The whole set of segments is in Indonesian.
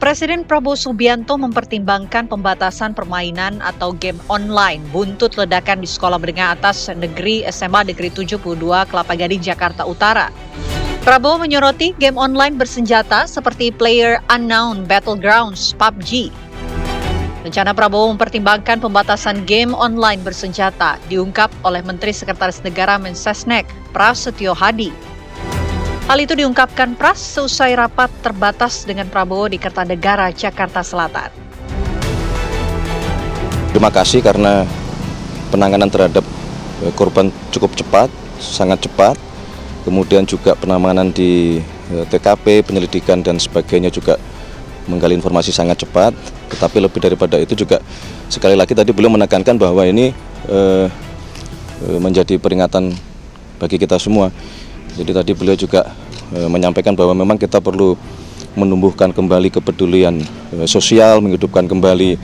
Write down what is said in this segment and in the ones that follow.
Presiden Prabowo Subianto mempertimbangkan pembatasan permainan atau game online buntut ledakan di Sekolah Menengah Atas Negeri SMA Negeri 72 Kelapa Gading, Jakarta Utara. Prabowo menyoroti game online bersenjata seperti Player Unknown Battlegrounds (PUBG). Rencana Prabowo mempertimbangkan pembatasan game online bersenjata diungkap oleh Menteri Sekretaris Negara Mensesnek Prasetyo Hadi. Hal itu diungkapkan Pras seusai rapat terbatas dengan Prabowo di Kertanegara, Jakarta Selatan. Terima kasih karena penanganan terhadap korban cukup cepat, sangat cepat. Kemudian juga penanganan di TKP, penyelidikan dan sebagainya juga menggali informasi sangat cepat. Tetapi lebih daripada itu juga sekali lagi tadi beliau menekankan bahwa ini menjadi peringatan bagi kita semua. Jadi tadi beliau juga menyampaikan bahwa memang kita perlu menumbuhkan kembali kepedulian sosial, menghidupkan kembali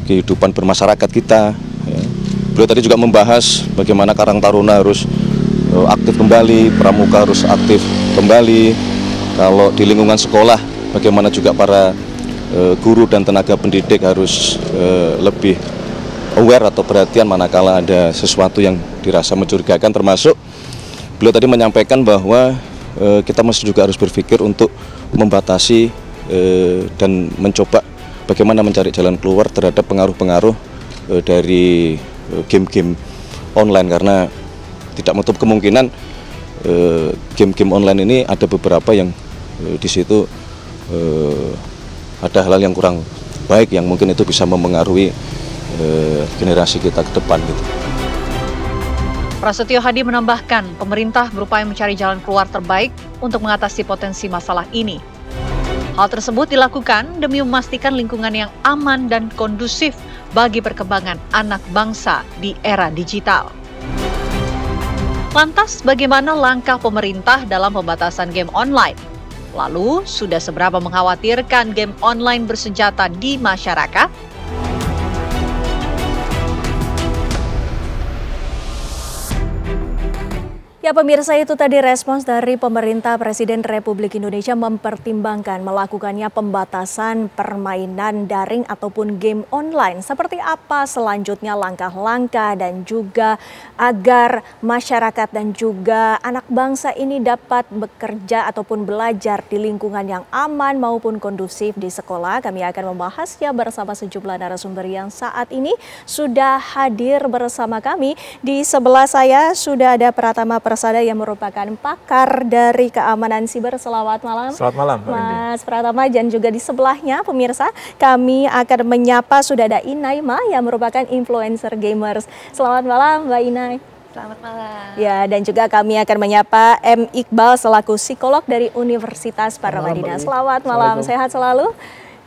kehidupan bermasyarakat kita. Beliau tadi juga membahas bagaimana Karang Taruna harus aktif kembali, pramuka harus aktif kembali. Kalau di lingkungan sekolah, bagaimana juga para guru dan tenaga pendidik harus lebih aware atau perhatian manakala ada sesuatu yang dirasa mencurigakan, termasuk beliau tadi menyampaikan bahwa kita masih juga harus berpikir untuk membatasi dan mencoba bagaimana mencari jalan keluar terhadap pengaruh-pengaruh dari game-game online, karena tidak menutup kemungkinan game-game online ini ada beberapa yang di situ ada hal-hal yang kurang baik yang mungkin itu bisa mempengaruhi generasi kita ke depan gitu. Prasetyo Hadi menambahkan, pemerintah berupaya mencari jalan keluar terbaik untuk mengatasi potensi masalah ini. Hal tersebut dilakukan demi memastikan lingkungan yang aman dan kondusif bagi perkembangan anak bangsa di era digital. Lantas, bagaimana langkah pemerintah dalam pembatasan game online? Lalu, sudah seberapa mengkhawatirkan game online bersenjata di masyarakat? Ya pemirsa, itu tadi respons dari pemerintah. Presiden Republik Indonesia mempertimbangkan melakukannya pembatasan permainan daring ataupun game online. Seperti apa selanjutnya langkah-langkah dan juga agar masyarakat dan juga anak bangsa ini dapat bekerja ataupun belajar di lingkungan yang aman maupun kondusif di sekolah. Kami akan membahasnya bersama sejumlah narasumber yang saat ini sudah hadir bersama kami. Di sebelah saya sudah ada Pratama Persada yang merupakan pakar dari keamanan siber. Selamat malam. Selamat malam, Mas Pratama. Dan juga di sebelahnya pemirsa kami akan menyapa sudah ada Inaima yang merupakan influencer gamers. Selamat malam Mbak Inai. Selamat malam. Ya, dan juga kami akan menyapa M. Iqbal selaku psikolog dari Universitas Paramadina. Selamat malam, sehat selalu.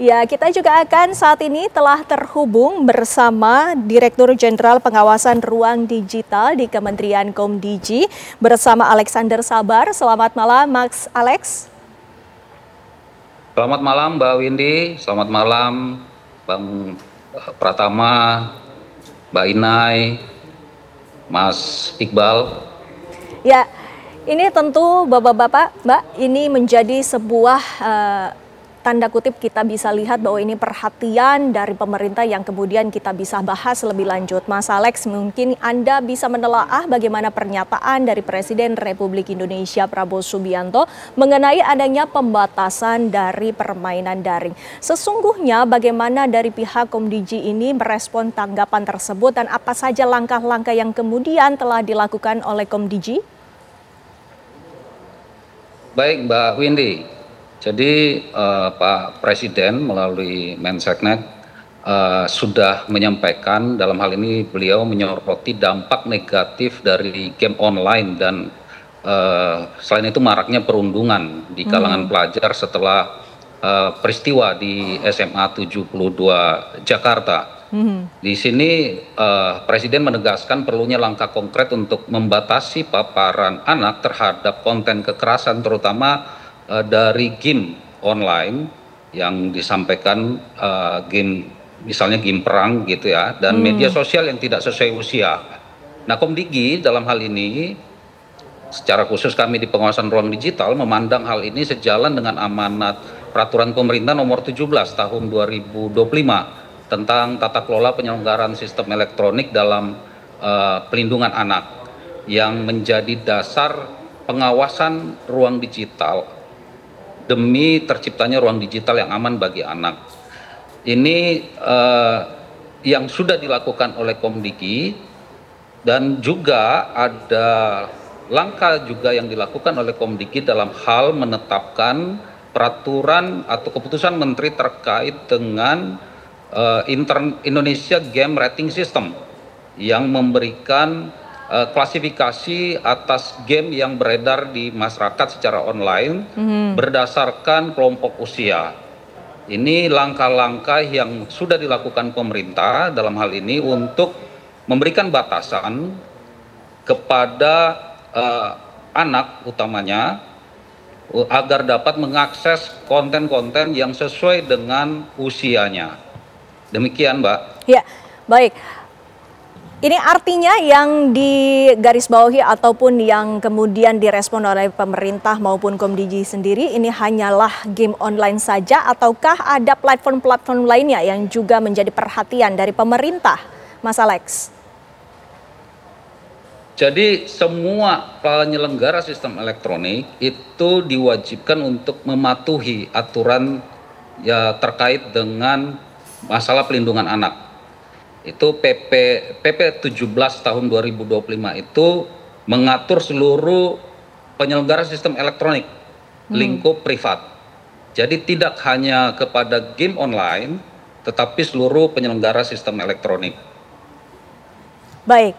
Ya, kita juga akan saat ini telah terhubung bersama Direktur Jenderal Pengawasan Ruang Digital di Kementerian Komdigi bersama Alexander Sabar. Selamat malam, Mas Alex. Selamat malam, Mbak Windy. Selamat malam, Bang Pratama, Mbak Inai, Mas Iqbal. Ya, ini tentu Bapak-Bapak, Mbak, ini menjadi sebuah tanda kutip kita bisa lihat bahwa ini perhatian dari pemerintah yang kemudian kita bisa bahas lebih lanjut. Mas Alex, mungkin Anda bisa menelaah bagaimana pernyataan dari Presiden Republik Indonesia Prabowo Subianto mengenai adanya pembatasan dari permainan daring. Sesungguhnya bagaimana dari pihak Komdigi ini merespon tanggapan tersebut dan apa saja langkah-langkah yang kemudian telah dilakukan oleh Komdigi? Baik, Mbak Windy. Jadi Pak Presiden melalui Mensesnek sudah menyampaikan, dalam hal ini beliau menyoroti dampak negatif dari game online dan selain itu maraknya perundungan di kalangan pelajar setelah peristiwa di SMA 72 Jakarta. Di sini Presiden menegaskan perlunya langkah konkret untuk membatasi paparan anak terhadap konten kekerasan, terutama dari game online yang disampaikan, game misalnya game perang gitu ya, dan media sosial yang tidak sesuai usia. Nah, Komdigi dalam hal ini secara khusus kami di pengawasan ruang digital memandang hal ini sejalan dengan amanat Peraturan Pemerintah Nomor 17 Tahun 2025 tentang tata kelola penyelenggaraan sistem elektronik dalam pelindungan anak yang menjadi dasar pengawasan ruang digital demi terciptanya ruang digital yang aman bagi anak. Ini yang sudah dilakukan oleh Komdiki, dan juga ada langkah juga yang dilakukan oleh Komdiki dalam hal menetapkan peraturan atau keputusan Menteri terkait dengan Indonesia Game Rating System yang memberikan klasifikasi atas game yang beredar di masyarakat secara online berdasarkan kelompok usia. Ini langkah-langkah yang sudah dilakukan pemerintah dalam hal ini untuk memberikan batasan kepada anak utamanya agar dapat mengakses konten-konten yang sesuai dengan usianya. Demikian, Mbak. Ya, baik. Ini artinya yang digarisbawahi ataupun yang kemudian direspon oleh pemerintah maupun Komdigi sendiri ini hanyalah game online saja, ataukah ada platform-platform lainnya yang juga menjadi perhatian dari pemerintah, Mas Alex? Jadi semua penyelenggara sistem elektronik itu diwajibkan untuk mematuhi aturan ya terkait dengan masalah pelindungan anak. Itu PP 17 tahun 2025 itu mengatur seluruh penyelenggara sistem elektronik lingkup privat. Jadi tidak hanya kepada game online, tetapi seluruh penyelenggara sistem elektronik. Baik,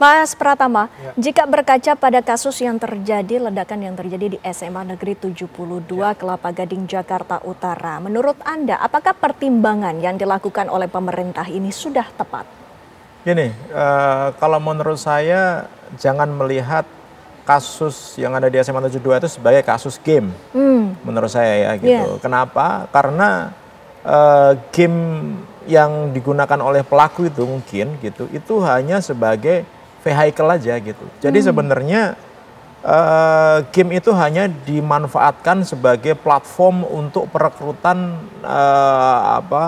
Mas Pratama, jika berkaca pada kasus yang terjadi, ledakan yang terjadi di SMA Negeri 72 Kelapa Gading, Jakarta Utara, menurut Anda apakah pertimbangan yang dilakukan oleh pemerintah ini sudah tepat? Gini, kalau menurut saya jangan melihat kasus yang ada di SMA 72 itu sebagai kasus game, menurut saya ya gitu. Kenapa? Karena game yang digunakan oleh pelaku itu mungkin gitu, itu hanya sebagai vehicle aja gitu. Jadi sebenarnya game itu hanya dimanfaatkan sebagai platform untuk perekrutan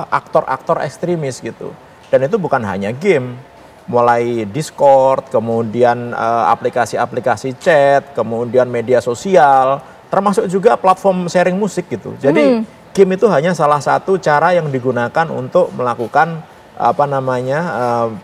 aktor-aktor ekstremis gitu. Dan itu bukan hanya game, mulai Discord, kemudian aplikasi-aplikasi chat, kemudian media sosial, termasuk juga platform sharing musik gitu. Jadi game itu hanya salah satu cara yang digunakan untuk melakukan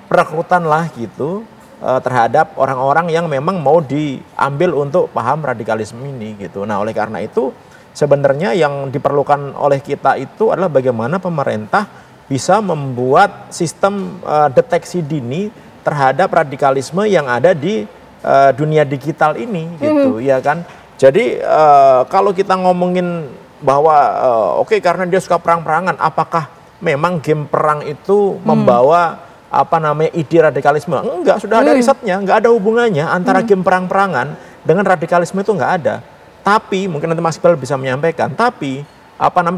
perekrutan lah gitu terhadap orang-orang yang memang mau diambil untuk paham radikalisme ini gitu. Nah, oleh karena itu sebenarnya yang diperlukan oleh kita itu adalah bagaimana pemerintah bisa membuat sistem deteksi dini terhadap radikalisme yang ada di dunia digital ini gitu, ya kan. Jadi kalau kita ngomongin bahwa oke, karena dia suka perang-perangan, apakah memang game perang itu membawa ide radikalisme? Enggak, sudah ada risetnya, enggak ada hubungannya antara game perang-perangan dengan radikalisme, itu enggak ada. Tapi mungkin nanti Mas Iqbal bisa menyampaikan, tapi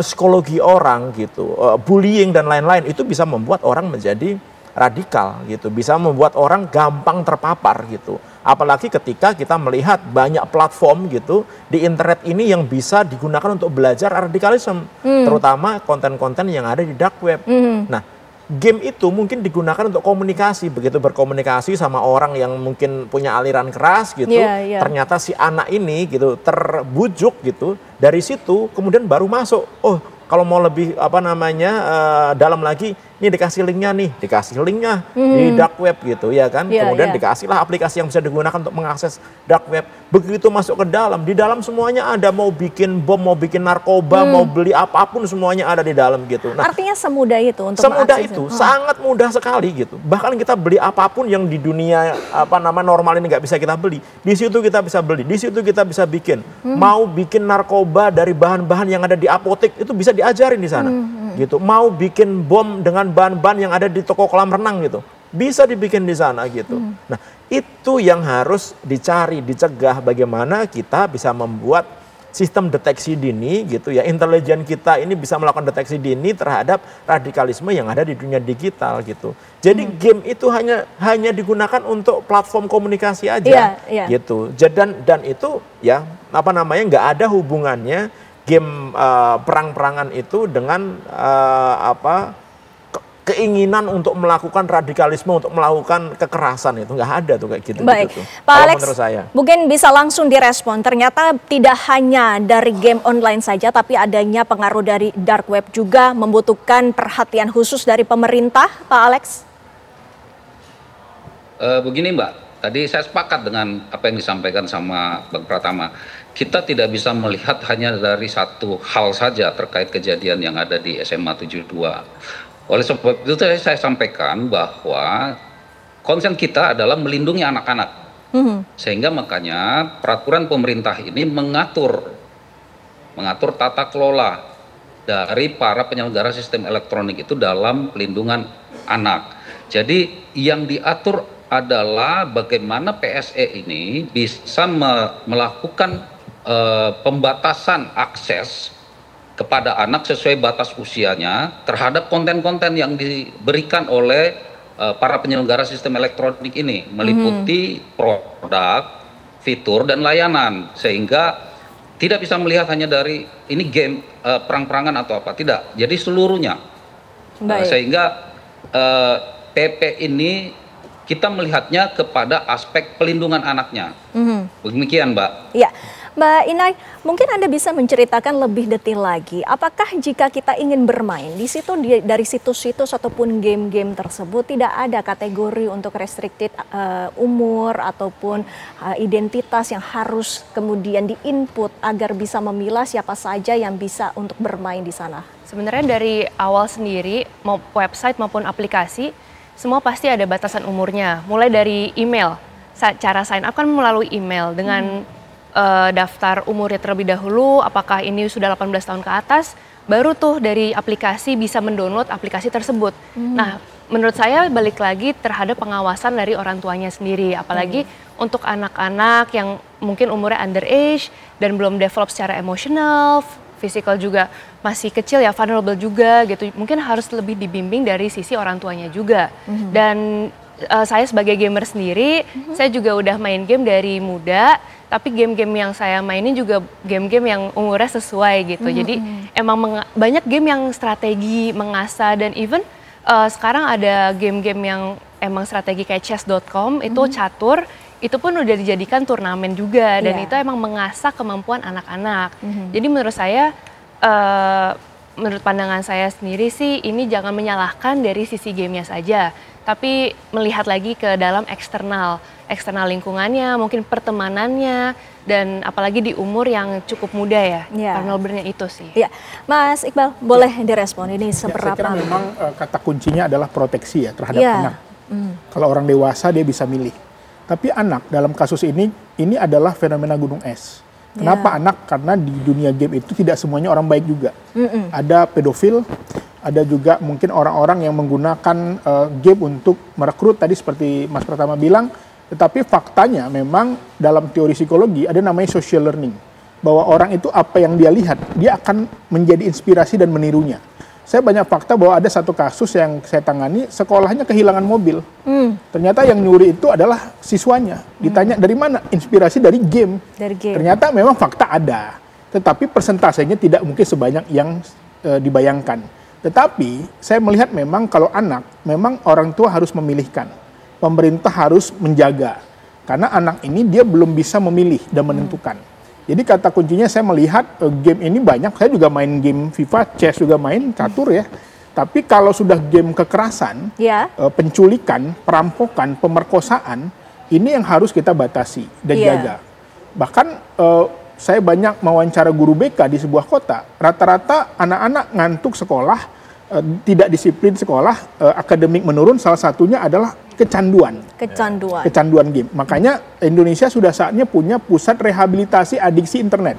psikologi orang gitu, bullying dan lain-lain itu bisa membuat orang menjadi radikal gitu, bisa membuat orang gampang terpapar gitu. Apalagi ketika kita melihat banyak platform gitu di internet ini yang bisa digunakan untuk belajar radikalisme, terutama konten-konten yang ada di dark web. Nah, game itu mungkin digunakan untuk komunikasi, begitu berkomunikasi sama orang yang mungkin punya aliran keras gitu, ternyata si anak ini gitu terbujuk gitu, dari situ kemudian baru masuk, oh kalau mau lebih dalam lagi, ini dikasih linknya nih, di dark web gitu ya kan, kemudian dikasihlah aplikasi yang bisa digunakan untuk mengakses dark web. Begitu masuk ke dalam, di dalam semuanya ada, mau bikin bom, mau bikin narkoba, mau beli apapun semuanya ada di dalam gitu. Nah, artinya semudah itu untuk semudah itu, sangat mudah sekali gitu. Bahkan kita beli apapun yang di dunia normal ini nggak bisa kita beli, di situ kita bisa beli, di situ kita bisa bikin. Mau bikin narkoba dari bahan-bahan yang ada di apotek itu bisa diajarin di sana. Gitu. Mau bikin bom dengan bahan-bahan yang ada di toko kolam renang gitu, bisa dibikin di sana gitu. Nah, itu yang harus dicari, dicegah, bagaimana kita bisa membuat sistem deteksi dini gitu ya, intelijen kita ini bisa melakukan deteksi dini terhadap radikalisme yang ada di dunia digital gitu. Jadi game itu hanya digunakan untuk platform komunikasi aja gitu. Dan itu ya apa namanya, nggak ada hubungannya game perang-perangan itu dengan keinginan untuk melakukan radikalisme, untuk melakukan kekerasan, itu nggak ada tuh kayak gitu. Baik, gitu. Pak Alex, menurut saya mungkin bisa langsung direspon. Ternyata tidak hanya dari game online saja, tapi adanya pengaruh dari dark web juga membutuhkan perhatian khusus dari pemerintah, Pak Alex. Begini Mbak, tadi saya sepakat dengan apa yang disampaikan sama Bang Pratama. Kita tidak bisa melihat hanya dari satu hal saja terkait kejadian yang ada di SMA 72. Oleh sebab itu saya sampaikan bahwa konsen kita adalah melindungi anak-anak. Sehingga makanya peraturan pemerintah ini mengatur tata kelola dari para penyelenggara sistem elektronik itu dalam pelindungan anak. Jadi yang diatur adalah bagaimana PSE ini bisa melakukan pembatasan akses kepada anak sesuai batas usianya terhadap konten-konten yang diberikan oleh para penyelenggara sistem elektronik ini, meliputi produk, fitur, dan layanan, sehingga tidak bisa melihat hanya dari ini game perang-perangan atau apa, tidak. Jadi seluruhnya. Sehingga PP ini kita melihatnya kepada aspek pelindungan anaknya. Demikian, Mbak. Iya. Mbak Inay, mungkin Anda bisa menceritakan lebih detail lagi. Apakah jika kita ingin bermain di situ dari situs-situs ataupun game-game tersebut tidak ada kategori untuk restricted umur ataupun identitas yang harus kemudian di-input agar bisa memilah siapa saja yang bisa untuk bermain di sana? Sebenarnya dari awal sendiri, mau website maupun aplikasi, semua pasti ada batasan umurnya. Mulai dari email, cara sign up kan melalui email dengan daftar umurnya terlebih dahulu, apakah ini sudah 18 tahun ke atas, baru tuh dari aplikasi bisa mendownload aplikasi tersebut. Nah, menurut saya balik lagi terhadap pengawasan dari orang tuanya sendiri, apalagi untuk anak-anak yang mungkin umurnya underage dan belum develop secara emosional, fisikal juga masih kecil ya, vulnerable juga gitu. Mungkin harus lebih dibimbing dari sisi orang tuanya juga. Dan saya sebagai gamer sendiri, saya juga udah main game dari muda, tapi game-game yang saya mainin juga game-game yang umurnya sesuai gitu. Jadi emang banyak game yang strategi mengasah, dan even sekarang ada game-game yang emang strategi kayak chess.com, itu catur, itu pun udah dijadikan turnamen juga, dan itu emang mengasah kemampuan anak-anak. Jadi menurut saya, menurut pandangan saya sendiri sih, ini jangan menyalahkan dari sisi gamenya saja, tapi melihat lagi ke dalam eksternal lingkungannya, mungkin pertemanannya, dan apalagi di umur yang cukup muda ya, vulnerable-nya itu sih. Ya, Mas Iqbal, boleh direspon ini seberapa? Saya kira memang kata kuncinya adalah proteksi ya terhadap anak. Kalau orang dewasa dia bisa milih, tapi anak dalam kasus ini adalah fenomena gunung es. Kenapa anak? Karena di dunia game itu tidak semuanya orang baik juga. Ada pedofil, ada juga mungkin orang-orang yang menggunakan game untuk merekrut tadi seperti Mas Pratama bilang. Tetapi faktanya memang dalam teori psikologi ada namanya social learning. Bahwa orang itu apa yang dia lihat, dia akan menjadi inspirasi dan menirunya. Saya banyak fakta bahwa ada satu kasus yang saya tangani, sekolahnya kehilangan mobil. Ternyata yang nyuri itu adalah siswanya. Ditanya dari mana? Inspirasi dari game. Ternyata memang fakta ada. Tetapi persentasenya tidak mungkin sebanyak yang dibayangkan. Tetapi saya melihat memang kalau anak, memang orang tua harus memilihkan. Pemerintah harus menjaga. Karena anak ini dia belum bisa memilih dan menentukan. Jadi kata kuncinya saya melihat game ini banyak, saya juga main game FIFA, chess juga main, catur ya. Tapi kalau sudah game kekerasan, penculikan, perampokan, pemerkosaan, ini yang harus kita batasi dan jaga. Bahkan saya banyak mewawancara guru BK di sebuah kota, rata-rata anak-anak ngantuk sekolah, tidak disiplin sekolah, akademik menurun, salah satunya adalah kecanduan game. Makanya Indonesia sudah saatnya punya pusat rehabilitasi adiksi internet.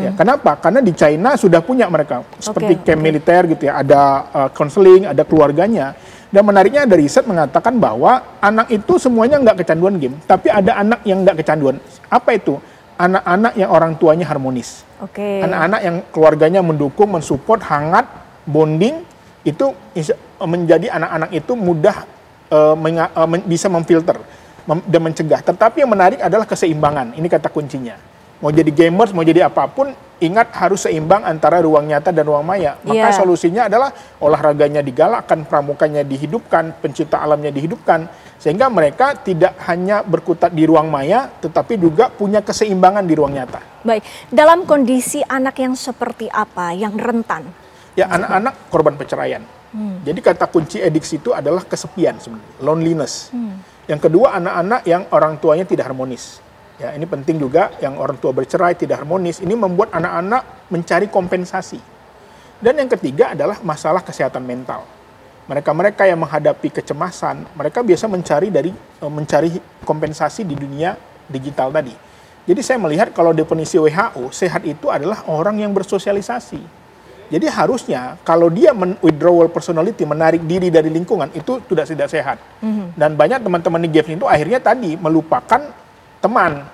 Ya, kenapa? Karena di China sudah punya mereka seperti camp militer gitu ya, ada counseling, ada keluarganya. Dan menariknya ada riset mengatakan bahwa anak itu semuanya nggak kecanduan game, tapi ada anak yang nggak kecanduan. Apa itu? anak-anak yang orang tuanya harmonis. Oke. Anak-anak yang keluarganya mendukung, mensupport, hangat, bonding, itu menjadi anak-anak itu mudah bisa memfilter dan mencegah. Tetapi yang menarik adalah keseimbangan. Ini kata kuncinya. Mau jadi gamers, mau jadi apapun, ingat harus seimbang antara ruang nyata dan ruang maya. Maka solusinya adalah olahraganya digalakkan, pramukanya dihidupkan, pencipta alamnya dihidupkan, sehingga mereka tidak hanya berkutat di ruang maya, tetapi juga punya keseimbangan di ruang nyata. Baik, dalam kondisi anak yang seperti apa, yang rentan? Ya, anak-anak korban perceraian. Jadi kata kunci adiksi itu adalah kesepian sebenarnya, loneliness. Yang kedua, anak-anak yang orang tuanya tidak harmonis. Ya, ini penting juga, yang orang tua bercerai tidak harmonis. Ini membuat anak-anak mencari kompensasi. Dan yang ketiga adalah masalah kesehatan mental. Mereka-mereka yang menghadapi kecemasan, mereka biasa mencari kompensasi di dunia digital tadi. Jadi saya melihat kalau definisi WHO, sehat itu adalah orang yang bersosialisasi. Jadi harusnya kalau dia withdrawal personality, menarik diri dari lingkungan, itu sudah tidak sehat. Dan banyak teman-teman di games itu akhirnya tadi melupakan teman,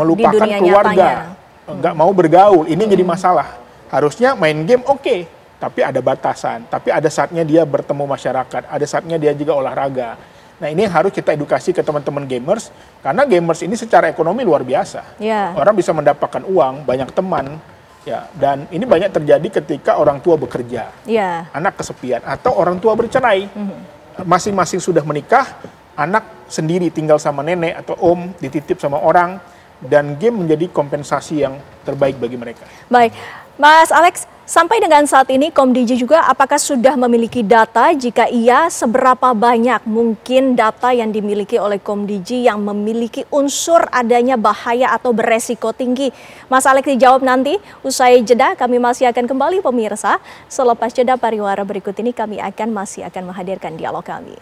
melupakan keluarga, nggak mau bergaul. Ini jadi masalah. Harusnya main game oke, tapi ada batasan. Tapi ada saatnya dia bertemu masyarakat, ada saatnya dia juga olahraga. Nah, ini harus kita edukasi ke teman-teman gamers, karena gamers ini secara ekonomi luar biasa. Orang bisa mendapatkan uang, banyak teman, ya. Dan ini banyak terjadi ketika orang tua bekerja, anak kesepian, atau orang tua bercerai, masing-masing sudah menikah. Anak sendiri tinggal sama nenek atau om, dititip sama orang, dan game menjadi kompensasi yang terbaik bagi mereka. Baik, Mas Alex, sampai dengan saat ini Komdiji juga apakah sudah memiliki data? Jika iya, seberapa banyak mungkin data yang dimiliki oleh Komdiji yang memiliki unsur adanya bahaya atau beresiko tinggi? Mas Alex dijawab nanti, usai jeda kami masih akan kembali pemirsa. Selepas jeda pariwara berikut ini kami masih akan menghadirkan dialog kami.